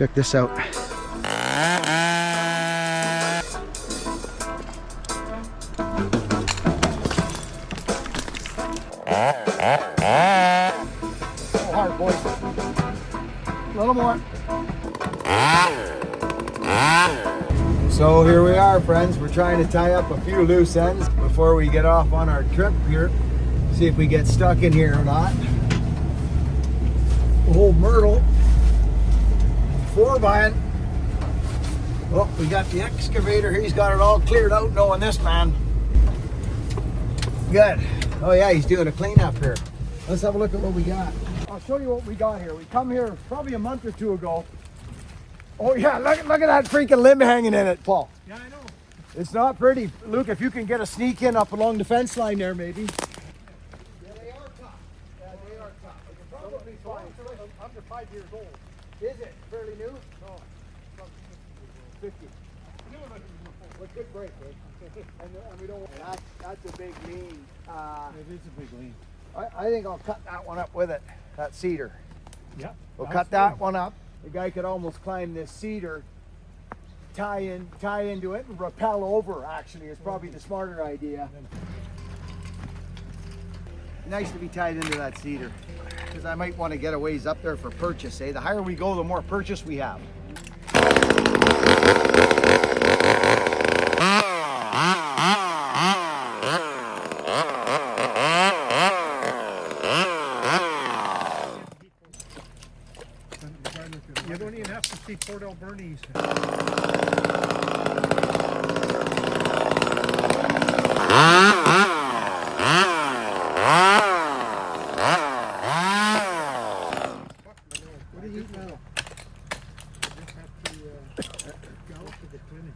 Check this out. Oh, hard, boys. A little more. So here we are, friends. We're trying to tie up a few loose ends before we get off on our trip here. See if we get stuck in here or not. Old Myrtle. 4-by. Well, we got the excavator. He's got it all cleared out knowing this man. Good. Oh yeah, he's doing a cleanup here. Let's have a look at what we got. I'll show you what we got here. We come here probably a month or two ago. Oh yeah, look at that freaking limb hanging in it, Paul. Yeah, I know. It's not pretty. Luke, if you can get a sneak in up along the fence line there, maybe. Yeah, they are tough. Yeah, they are tough. It's probably fine. Under 5 years old. Is it fairly new? No. 50. Well, it could break, eh? and we don't. That's a big lean. It is a big lean. I think I'll cut that one up with it. That cedar. Yeah. We'll cut that one up. The guy could almost climb this cedar, tie into it, and rappel over. Actually, is probably the smarter idea. Nice to be tied into that cedar, because I might want to get a ways up there for purchase. The higher we go, the more purchase we have. You don't even have to see Port Alberni's. What do you eat now? Just have to go to the clinic.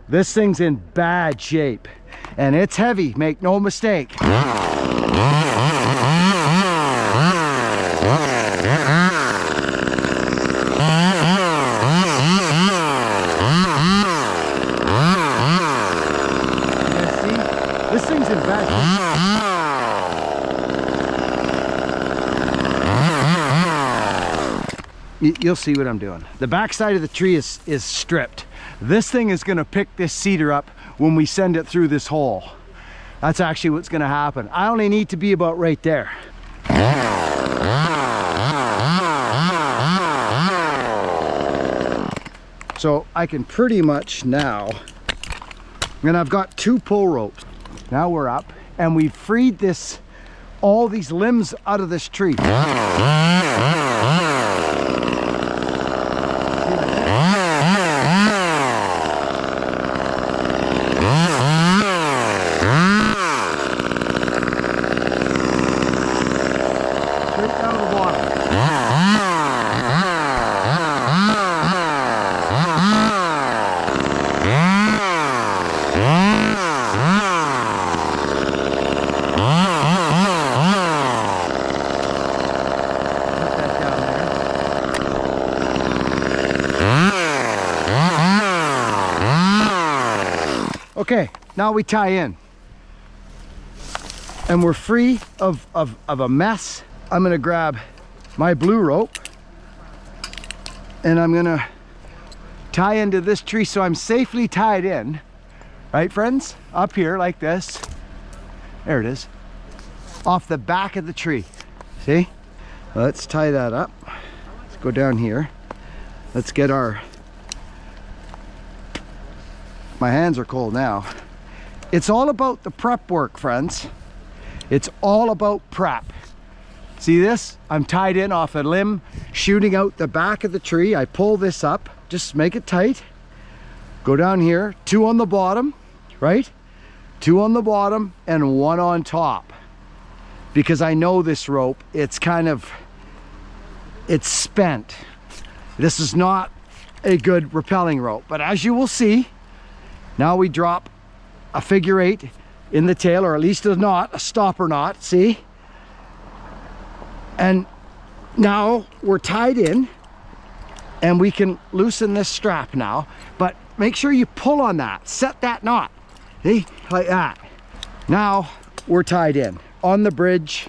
This thing's in bad shape, and it's heavy, make no mistake. This thing's in bad shape. You'll see what I'm doing. The back side of the tree is stripped. This thing is gonna pick this cedar up when we send it through this hole. That's actually what's gonna happen. I only need to be about right there. So I can pretty much now, and I've got 2 pull ropes. Now we're up and we've freed all these limbs out of this tree. now we tie in. And we're free of a mess. I'm gonna grab my blue rope and I'm gonna tie into this tree so I'm safely tied in. Right, friends? Up here like this. There it is. Off the back of the tree. See? Let's tie that up. Let's go down here. Let's get our... My hands are cold now. It's all about the prep work, friends. It's all about prep. See this? I'm tied in off a limb, shooting out the back of the tree. I pull this up, just make it tight. Go down here, 2 on the bottom, right? 2 on the bottom and 1 on top. Because I know this rope, it's spent. This is not a good rappelling rope, but as you will see, now we drop a figure 8 in the tail, or at least a knot, a stopper knot, see? And now we're tied in and we can loosen this strap now, but make sure you pull on that, set that knot, see, like that. Now we're tied in on the bridge.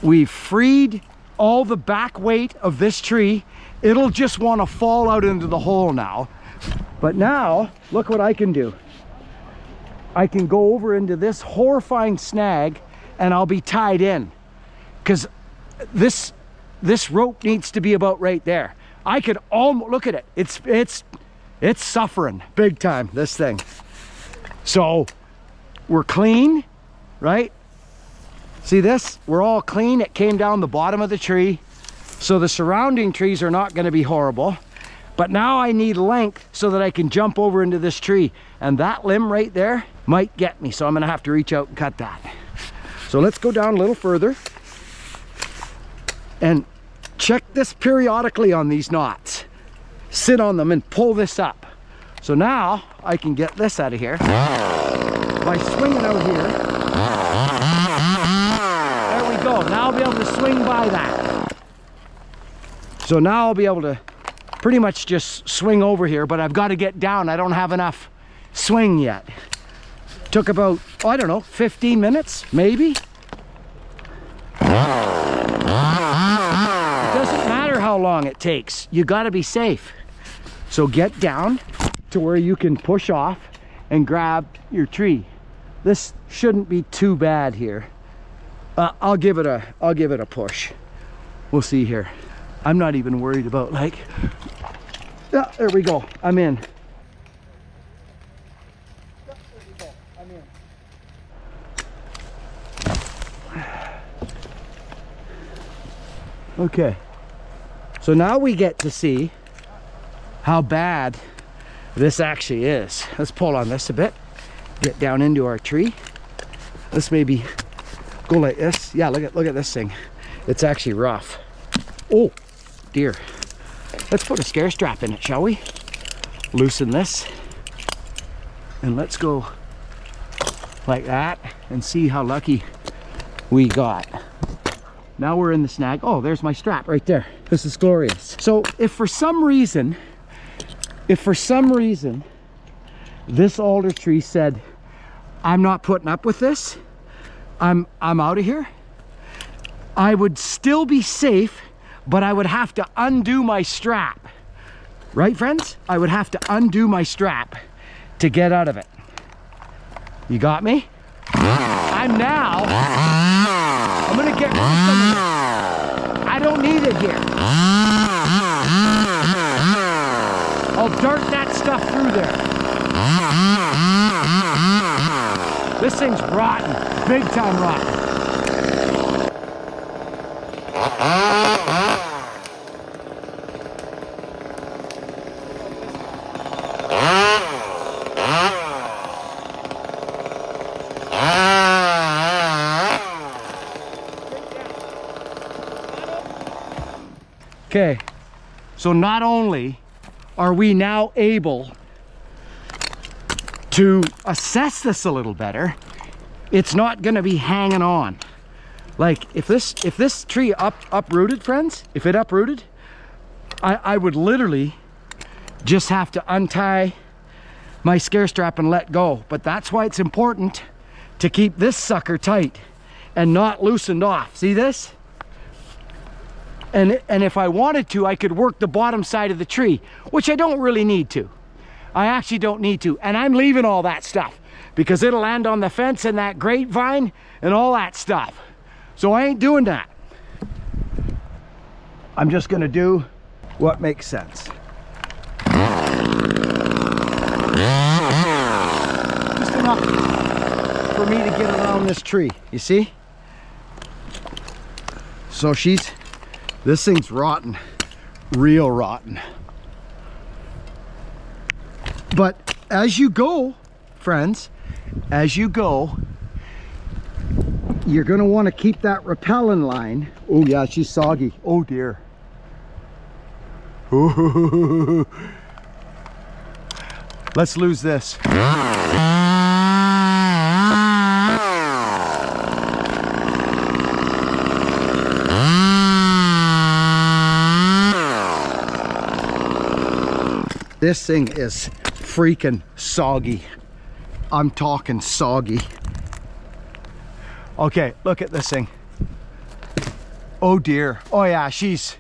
We've freed all the back weight of this tree. It'll just want to fall out into the hole now. But now, look what I can do. I can go over into this horrifying snag and I'll be tied in. Because this rope needs to be about right there. I could almost, look at it. It's suffering big time, this thing. So we're clean, right? See this? We're all clean. It came down the bottom of the tree. So the surrounding trees are not going to be horrible. But now I need length so that I can jump over into this tree. And that limb right there might get me. So I'm going to have to reach out and cut that. So let's go down a little further. And check this periodically on these knots. Sit on them and pull this up. So now I can get this out of here by swinging out here. There we go. Now I'll be able to swing by that. So now I'll be able to pretty much just swing over here, but I've got to get down. I don't have enough swing yet. Took about, oh, I don't know, 15 minutes, maybe. It doesn't matter how long it takes. You got to be safe. So get down to where you can push off and grab your tree. This shouldn't be too bad here. I'll give it a push. We'll see here. I'm not even worried about, like, yeah, there we go. I'm in. Yeah, there we go. I'm in. Okay. So now we get to see how bad this actually is. Let's pull on this a bit. Get down into our tree. Let's maybe go like this. Yeah, look at this thing. It's actually rough. Oh dear. Let's put a scare strap in it, shall we? Loosen this. And let's go like that and see how lucky we got. Now we're in the snag. Oh, there's my strap right there. This is glorious. So if for some reason this alder tree said, I'm not putting up with this, I'm out of here, I would still be safe, but I would have to undo my strap. Right, friends? I would have to undo my strap to get out of it. You got me? I'm gonna get rid of some of this. I don't need it here. I'll dart that stuff through there. This thing's rotten, big time rotten. Okay, so not only are we now able to assess this a little better, it's not going to be hanging on. Like if this tree uprooted, friends, if it uprooted, I would literally just have to untie my scare strap and let go. But that's why it's important to keep this sucker tight and not loosened off. See this? And if I wanted to, I could work the bottom side of the tree, which I don't really need to. I actually don't need to. And I'm leaving all that stuff because it'll land on the fence and that grapevine and all that stuff. So I ain't doing that. I'm just gonna do what makes sense. Just enough for me to get around this tree, you see? So this thing's rotten, real rotten. But as you go, friends, as you go, you're gonna wanna keep that repelling line. Oh yeah, she's soggy. Oh dear. Ooh. Let's lose this. This thing is freaking soggy. I'm talking soggy. Okay, look at this thing. Oh dear. Oh yeah, she's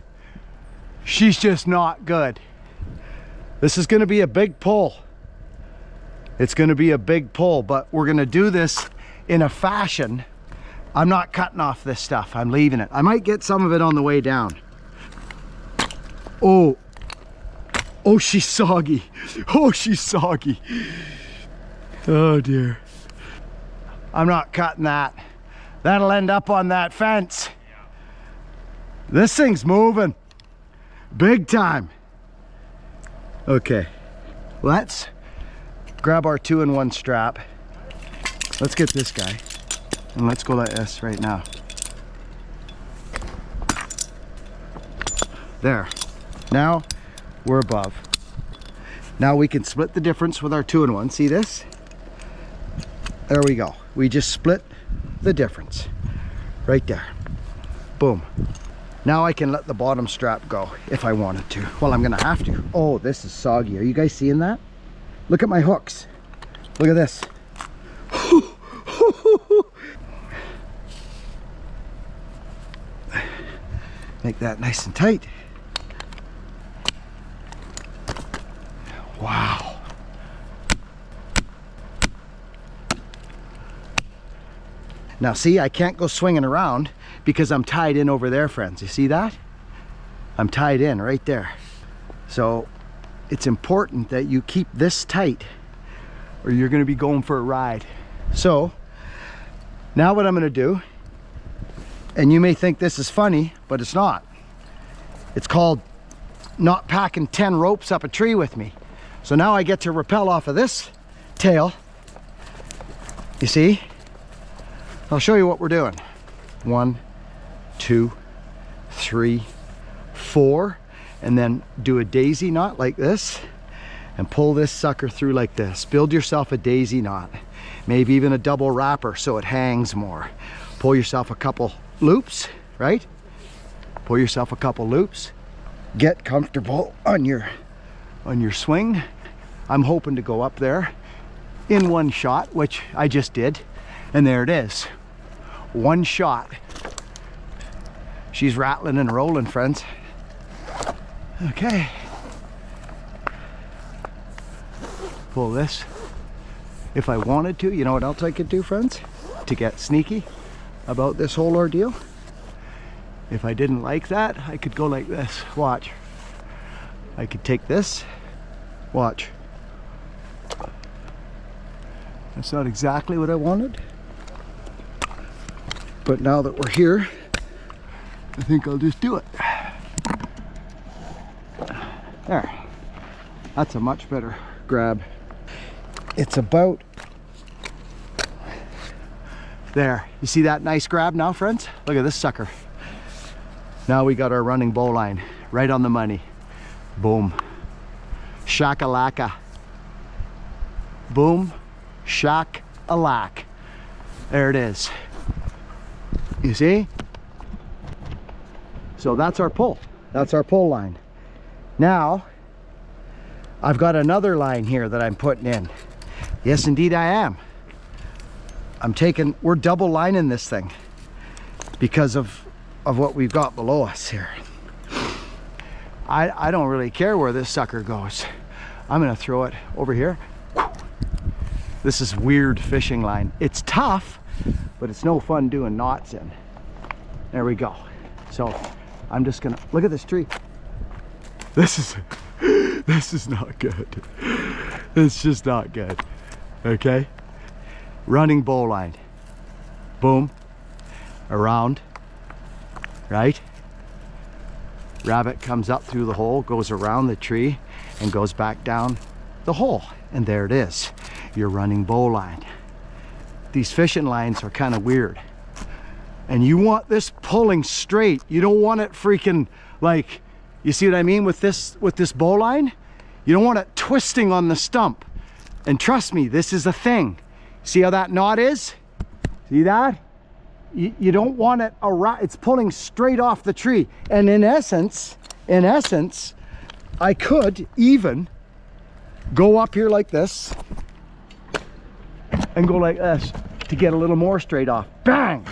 just not good. This is gonna be a big pull. It's gonna be a big pull, but we're gonna do this in a fashion. I'm not cutting off this stuff, I'm leaving it. I might get some of it on the way down. Oh, she's soggy. Oh, she's soggy. Oh dear. I'm not cutting that. That'll end up on that fence. This thing's moving. Big time. Okay, let's grab our 2-in-1 strap. Let's get this guy. And let's go like this right now. There. Now we're above. Now we can split the difference with our 2-in-1. See this? There we go. We just split the difference. Right there. Boom. Now I can let the bottom strap go if I wanted to. Well, I'm gonna have to. Oh, this is soggy. Are you guys seeing that? Look at my hooks. Look at this. Make that nice and tight. Wow. Now see, I can't go swinging around because I'm tied in over there, friends. You see that? I'm tied in right there. So it's important that you keep this tight or you're gonna be going for a ride. So now what I'm gonna do, and you may think this is funny, but it's not. It's called not packing 10 ropes up a tree with me. So now I get to rappel off of this tail. You see? I'll show you what we're doing. 1, 2, 3, 4, and then do a daisy knot like this and pull this sucker through like this. Build yourself a daisy knot, maybe even a double wrapper so it hangs more. Pull yourself a couple loops, right? Pull yourself a couple loops. Get comfortable on your swing. I'm hoping to go up there in one shot, which I just did, and there it is. One shot. She's rattling and rolling, friends. Okay. Pull this. If I wanted to, you know what else I could do, friends? To get sneaky about this whole ordeal. If I didn't like that, I could go like this. Watch. I could take this. Watch. That's not exactly what I wanted. But now that we're here, I think I'll just do it. There. That's a much better grab. It's about there. You see that nice grab now, friends? Look at this sucker. Now we got our running bow line right on the money. Boom. Shakalaka. Boom. Shack-a-lack. There it is. You see? So that's our pull. That's our pull line. Now, I've got another line here that I'm putting in. Yes, indeed I am. We're double lining this thing because of what we've got below us here. I don't really care where this sucker goes. I'm gonna throw it over here. This is weird fishing line. It's tough, but it's no fun doing knots in. There we go. So I'm just gonna, look at this tree. This is not good. It's just not good. Okay? Running bowline. Boom. Around. Right? Rabbit comes up through the hole, goes around the tree, and goes back down the hole. And there it is. Your running bowline. These fishing lines are kind of weird. And you want this pulling straight. You don't want it freaking like, you see what I mean with this bowline? You don't want it twisting on the stump. And trust me, this is a thing. See how that knot is? See that? You don't want it around, it's pulling straight off the tree. And in essence, I could even go up here like this and go like this to get a little more straight off. Bang!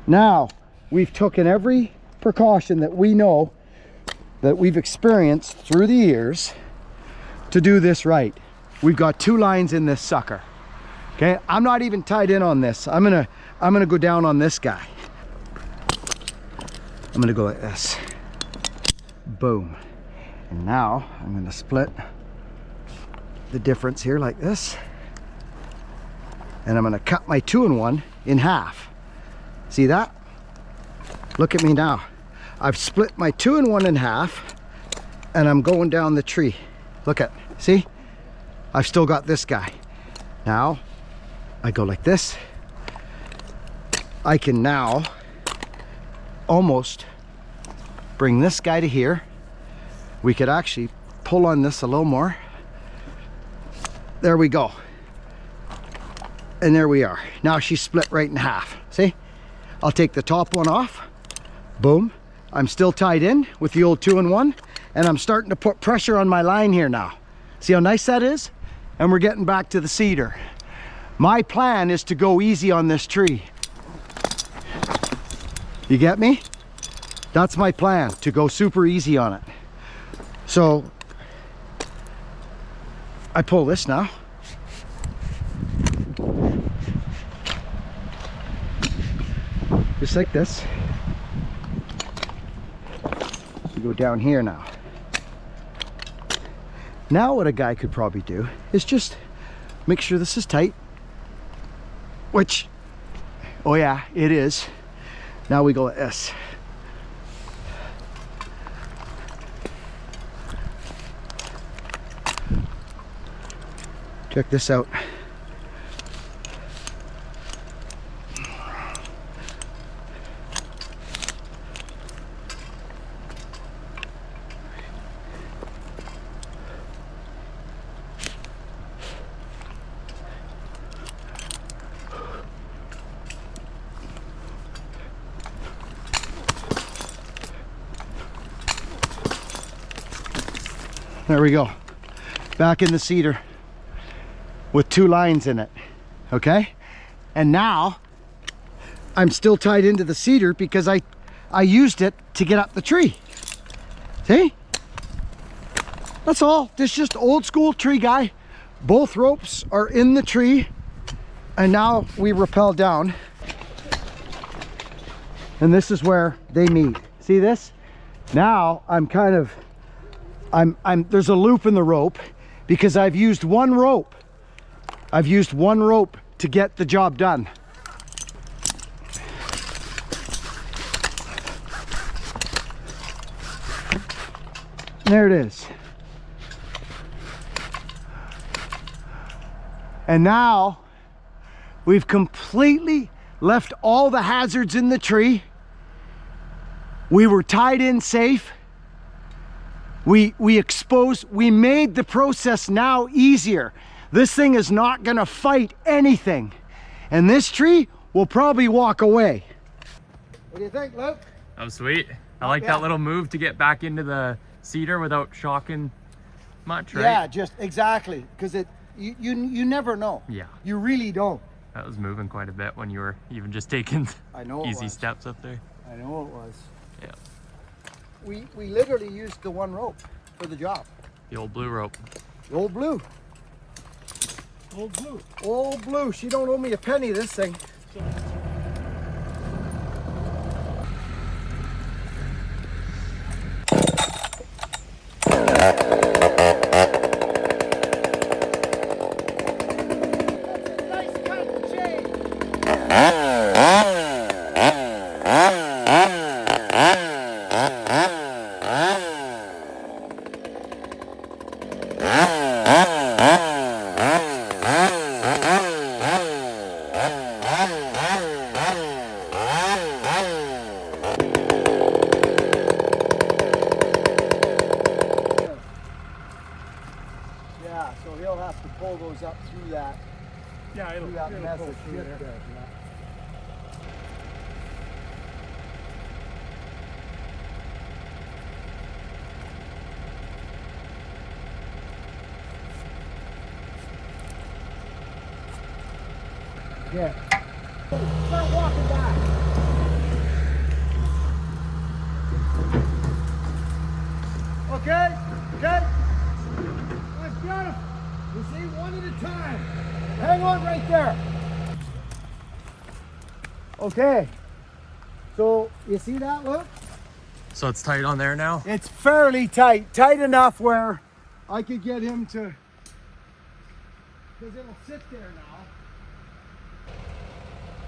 Now, we've taken every precaution that we know, that we've experienced through the years to do this right. We've got 2 lines in this sucker. Okay, I'm not even tied in on this. I'm gonna go down on this guy. I'm gonna go like this. Boom. And now I'm gonna split the difference here like this. And I'm gonna cut my 2-in-1 in half. See that? Look at me now. I've split my 2-in-1 in half and I'm going down the tree. Look at, see? I've still got this guy. Now, I go like this. I can now almost bring this guy to here. We could actually pull on this a little more. There we go. And there we are. Now she's split right in half. See? I'll take the top one off. Boom. I'm still tied in with the old 2-in-1, and I'm starting to put pressure on my line here now. See how nice that is? And we're getting back to the cedar. My plan is to go easy on this tree. You get me? That's my plan, to go super easy on it. So I pull this now. Just like this. We go down here now. Now what a guy could probably do is just make sure this is tight. Which, oh yeah, it is. Now we go like this. Check this out. There we go. Back in the cedar with 2 lines in it. Okay? And now I'm still tied into the cedar because I used it to get up the tree. See? That's all. This is just old school tree guy. Both ropes are in the tree, and now we rappel down. And this is where they meet. See this? Now I'm kind of there's a loop in the rope because I've used one rope. I've used one rope to get the job done. There it is. And now we've completely left all the hazards in the tree. We were tied in safe. We made the process now easier. This thing is not gonna fight anything. And this tree will probably walk away. What do you think, Luke? That was sweet. I like that little move to get back into the cedar without shocking much, right? Yeah, just exactly, because you never know. Yeah. You really don't. That was moving quite a bit when you were even just taking I know it easy was. steps up there. I know it was. Yeah. We literally used the one rope for the job. The old blue rope. The old blue. Old blue. Old blue. She don't owe me a penny, this thing. Yeah, so he'll have to pull those up through that. Yeah, it'll That pull message through here. there. Yeah. Start walking back. Okay, okay. That's beautiful. You see, one at a time. Hang on right there. Okay. So, you see that, Luke? So it's tight on there now? It's fairly tight. Tight enough where I could get him to, because it'll sit there now.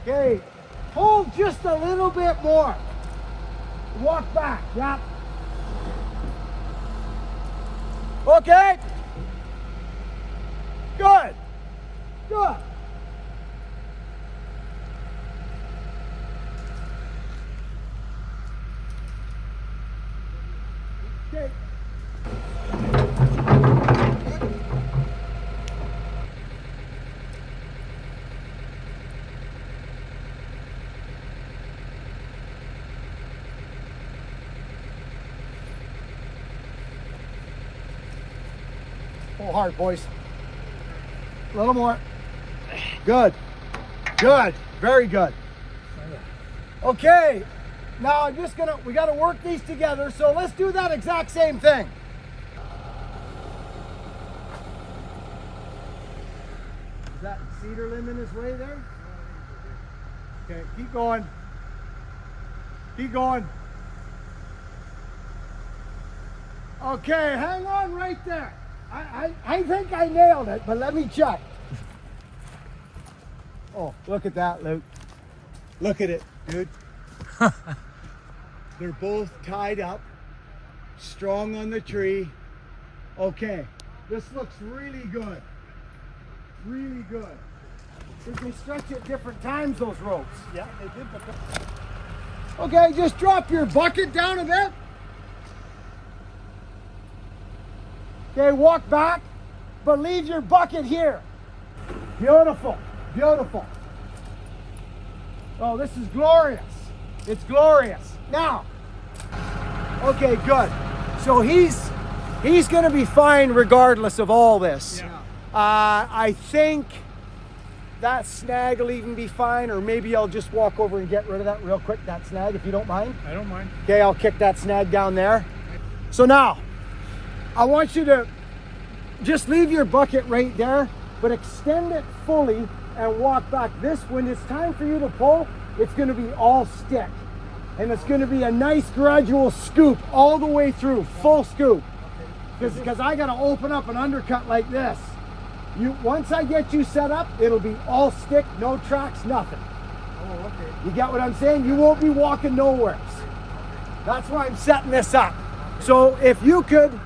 Okay, hold just a little bit more. Walk back, yep. Okay. Good, good. Okay. Pull hard, boys. A little more. Good. Good. Very good. Okay. Now I'm just gonna, we gotta work these together, so let's do that exact same thing. Is that cedar limb in his way there? Okay, keep going. Keep going. Okay, hang on right there. I think I nailed it, but let me check. Oh, look at that, Luke. Look at it, dude. They're both tied up, strong on the tree. Okay, this looks really good. Really good. We can stretch at different times, those ropes. Yeah, they did, but Okay, just drop your bucket down a bit. Okay, walk back, but leave your bucket here. Beautiful, beautiful. Oh, this is glorious. It's glorious. Now, okay, good. So he's gonna be fine regardless of all this. Yeah. I think that snag will even be fine, or maybe I'll just walk over and get rid of that real quick, that snag, if you don't mind. I don't mind. Okay, I'll kick that snag down there. So now, I want you to just leave your bucket right there, but extend it fully and walk back. This, when it's time for you to pull, it's gonna be all stick. And it's gonna be a nice gradual scoop all the way through, full scoop. Because I gotta open up an undercut like this. Once I get you set up, it'll be all stick, no tracks, nothing. Oh, okay. You get what I'm saying? You won't be walking nowhere. That's why I'm setting this up. So if you could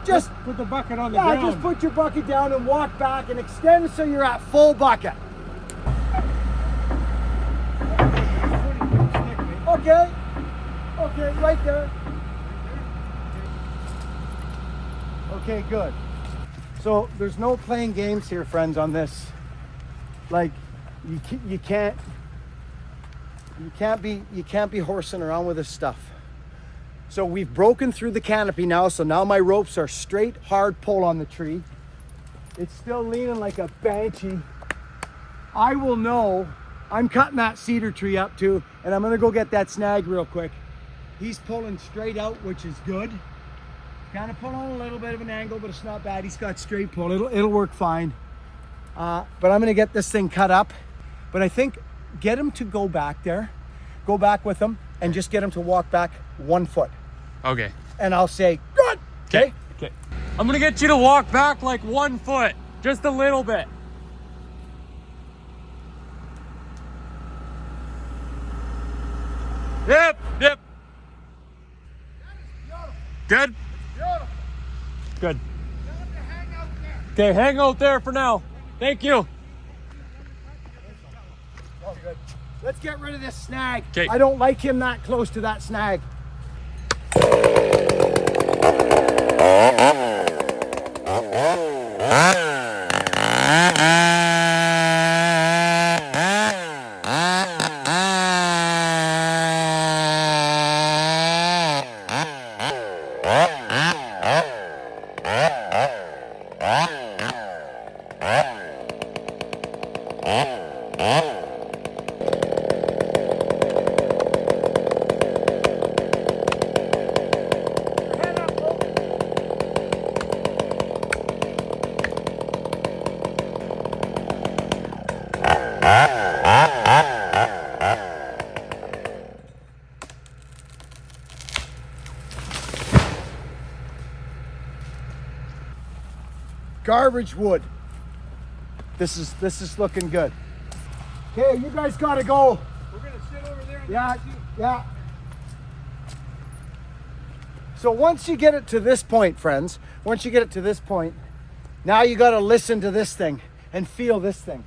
just Put the bucket on the yeah, ground. just put your bucket down and walk back and extend so you're at full bucket. Okay. Okay, right there. Okay, good. So there's no playing games here, friends, on this. Like, you can't be horsing around with this stuff. So we've broken through the canopy now. So now my ropes are straight, hard pull on the tree. It's still leaning like a banshee. I will know. I'm cutting that cedar tree up too, and I'm gonna go get that snag real quick. He's pulling straight out, which is good. Kind of pull on a little bit of an angle, but it's not bad. He's got straight pull. It'll work fine. But I'm gonna get this thing cut up. But I think get him to go back there, go back with him, and just get him to walk back 1 foot. Okay. And I'll say, good. Okay. Okay. I'm gonna get you to walk back like 1 foot, just a little bit. Yep. Yep. Good. Beautiful. Good. Tell him to hang out there. Okay, hang out there for now. Thank you. Oh, good. Let's get rid of this snag. 'Kay. I don't like him that close to that snag. Garbage wood. This is looking good. Okay, you guys gotta go. We're gonna sit over there. And Yeah, yeah. So once you get it to this point, friends, once you get it to this point, now you gotta listen to this thing and feel this thing.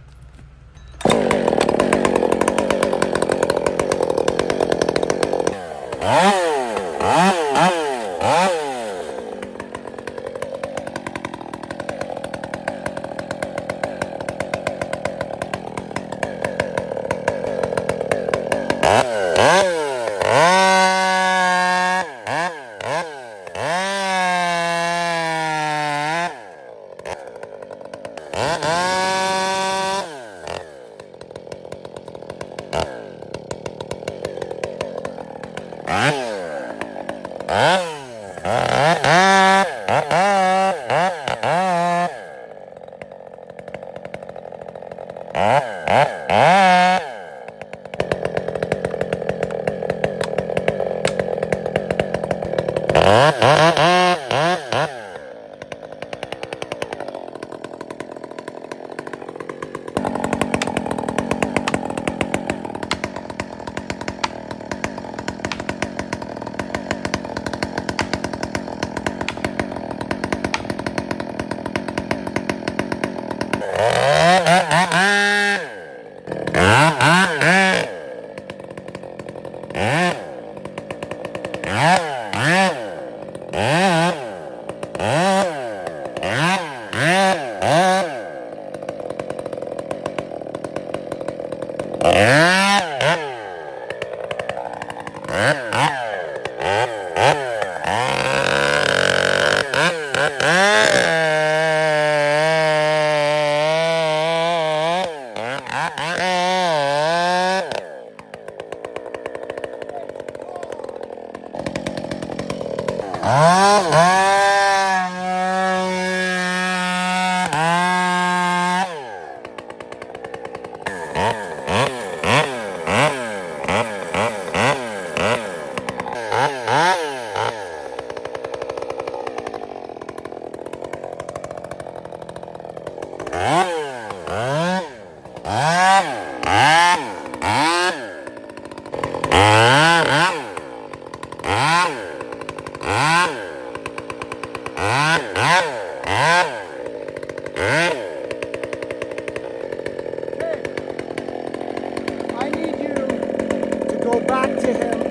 I need you to go back to him.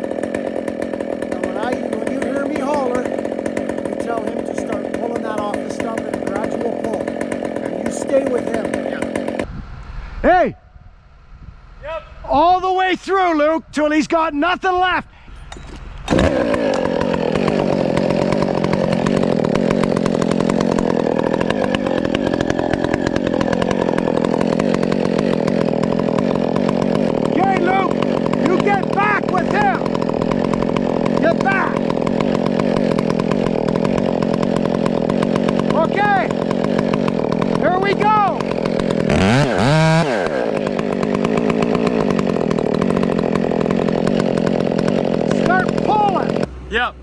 And when you hear me holler, you tell him to start pulling that off the stump in a gradual pull. And you stay with him. Hey! Yep. All the way through, Luke, till he's got nothing left. Yep.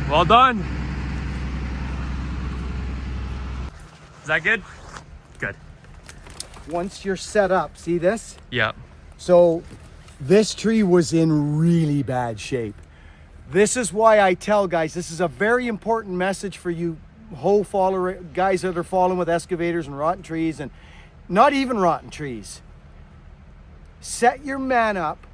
Well done. Is that good? Good. Once you're set up, see this? Yep. So this tree was in really bad shape. This is why I tell guys, this is a very important message for you hoe follower guys that are following with excavators and rotten trees, and not even rotten trees. Set your man up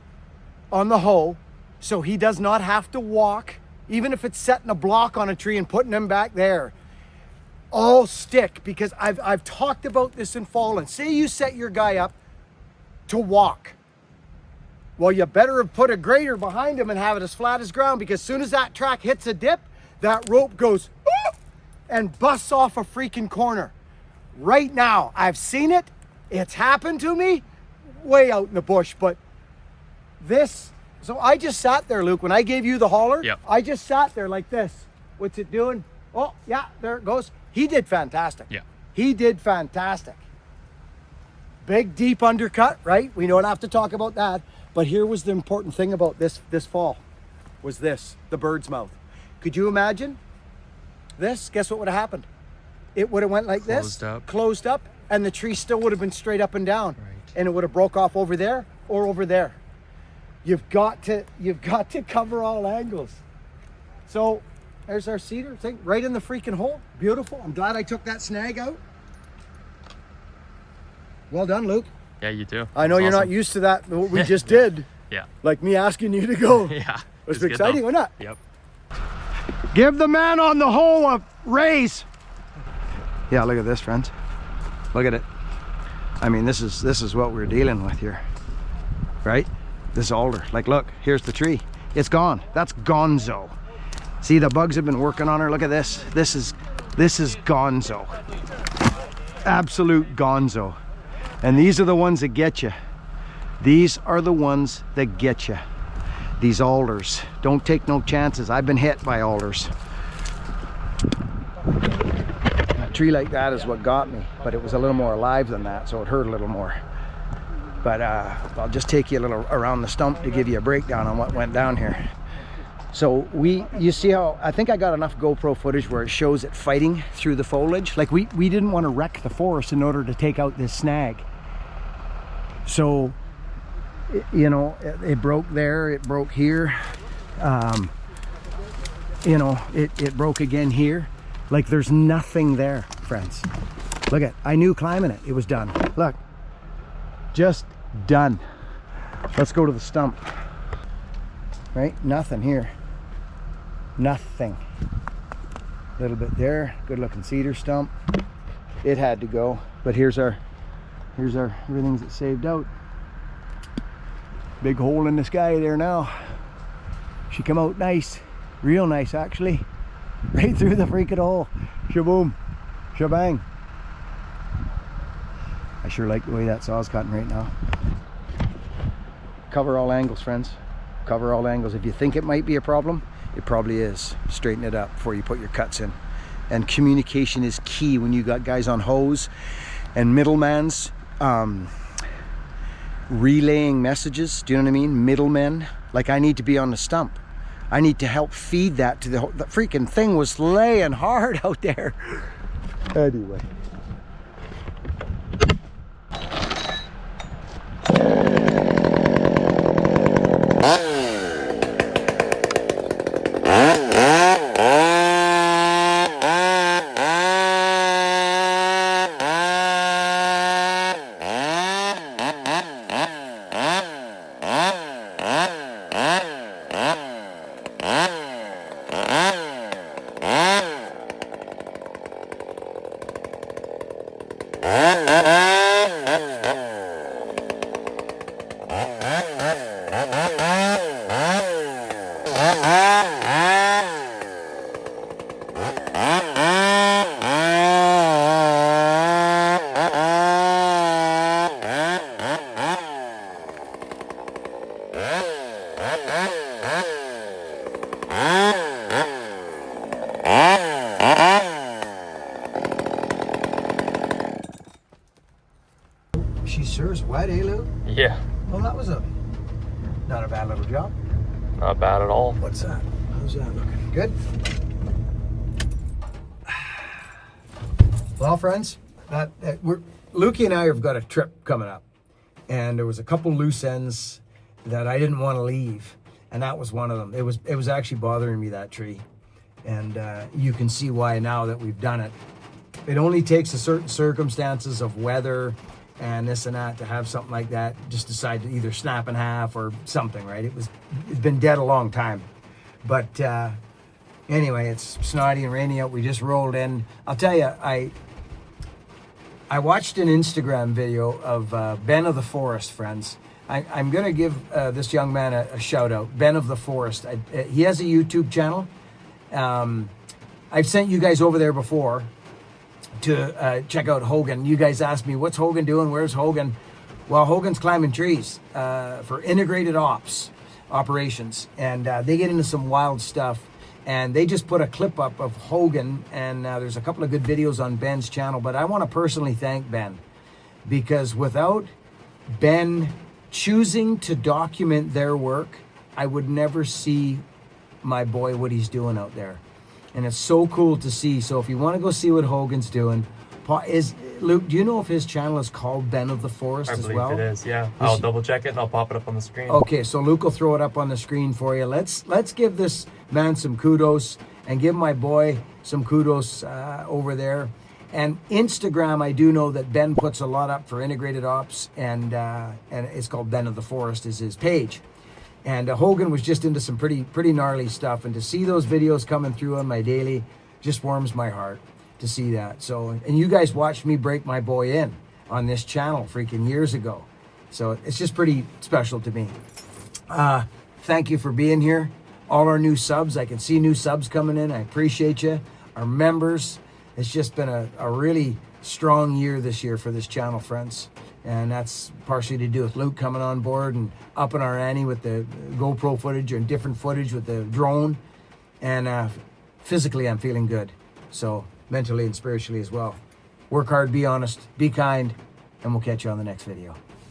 on the hoe so he does not have to walk, even if it's setting a block on a tree and putting him back there. All stick, because I've talked about this in fallen. Say you set your guy up to walk. Well, you better have put a grader behind him and have it as flat as ground, because as soon as that track hits a dip, that rope goes and busts off a freaking corner. Right now, I've seen it. It's happened to me way out in the bush, but this, so I just sat there, Luke, when I gave you the hauler, yep. I just sat there like this. What's it doing? Oh, yeah, there it goes. He did fantastic. Yeah. He did fantastic. Big, deep undercut, right? We don't have to talk about that. But here was the important thing about this fall, was this, the bird's mouth. Could you imagine this? Guess what would have happened? It would have went like this, closed up, and the tree still would have been straight up and down. Right. And it would have broke off over there or over there. You've got to cover all angles. So there's our cedar thing right in the freaking hole. Beautiful. I'm glad I took that snag out. Well done, Luke. Yeah, you too. I know That's you're awesome. not used to that, what we just did. Yeah. Like me asking you to go. Yeah. It was good exciting, though. or not? Yep. Give the man on the hole a raise. Yeah, look at this, friends. Look at it. I mean, this is what we're dealing with here, right? This alder. Like, look, here's the tree. It's gone. That's gonzo. See, the bugs have been working on her. Look at this. This is gonzo. Absolute gonzo. And these are the ones that get you. These are the ones that get you. These alders. Don't take no chances. I've been hit by alders. A tree like that is what got me, but it was a little more alive than that, so it hurt a little more. But I'll just take you a little around the stump to give you a breakdown on what went down here. So you see how, I think I got enough GoPro footage where it shows it fighting through the foliage. Like we didn't want to wreck the forest in order to take out this snag. So, you know, it broke there, it broke here. You know, it broke again here. Like there's nothing there, friends. Look at, I knew climbing it, it was done. Look, just done. Let's go to the stump. Right, nothing here. Nothing. A little bit there, good looking cedar stump. It had to go, but here's our everything's that saved out. Big hole in the sky there now. She come out nice, real nice actually. Right through the freaking hole. Shaboom, shabang. I sure like the way that saw's cutting right now. Cover all angles, friends. Cover all angles. If you think it might be a problem, it probably is. Straighten it up before you put your cuts in. And communication is key when you got guys on hose and middlemans relaying messages. Do you know what I mean? Middlemen. Like I need to be on the stump. I need to help feed that to the freaking thing was laying hard out there. Anyway. She sure is wet, eh, Lou? Yeah, Well, that was not a bad little job. not bad at all. What's that? How's that looking? Good? Well, friends, Lukey and I have got a trip coming up. And there was a couple loose ends that I didn't want to leave. And that was one of them. It was actually bothering me, that tree. And you can see why now that we've done it. It only takes a certain circumstances of weather and this and that to have something like that just decide to either snap in half or something, right? It's been dead a long time. But anyway, it's snotty and rainy out. We just rolled in. I'll tell you, I watched an Instagram video of Ben of the Forest, friends. I'm going to give this young man a shout out, Ben of the Forest. He has a YouTube channel. I've sent you guys over there before to check out Hogan. You guys asked me, what's Hogan doing? Where's Hogan? Well, Hogan's climbing trees for integrated operations. And they get into some wild stuff. And they just put a clip up of Hogan. And there's a couple of good videos on Ben's channel. But I want to personally thank Ben. Because without Ben choosing to document their work, I would never see my boy what he's doing out there. And it's so cool to see. So if you want to go see what Hogan's doing, Luke, do you know if his channel is called Ben of the Forest as well? I believe it is, yeah. I'll double check it and I'll pop it up on the screen. Okay, so Luke will throw it up on the screen for you. Let's give this man some kudos and give my boy some kudos over there. And Instagram, I do know that Ben puts a lot up for integrated ops, and it's called Ben of the Forest is his page. And Hogan was just into some pretty gnarly stuff, and to see those videos coming through on my daily just warms my heart to see that. So, and you guys watched me break my boy in on this channel freaking years ago. So it's just pretty special to me. Thank you for being here. All our new subs, I can see new subs coming in. I appreciate you. Our members, it's just been a really strong year this year for this channel, friends. And that's partially to do with Luke coming on board and upping our ante with the GoPro footage and different footage with the drone. And physically, I'm feeling good. So mentally and spiritually as well. Work hard, be honest, be kind, and we'll catch you on the next video.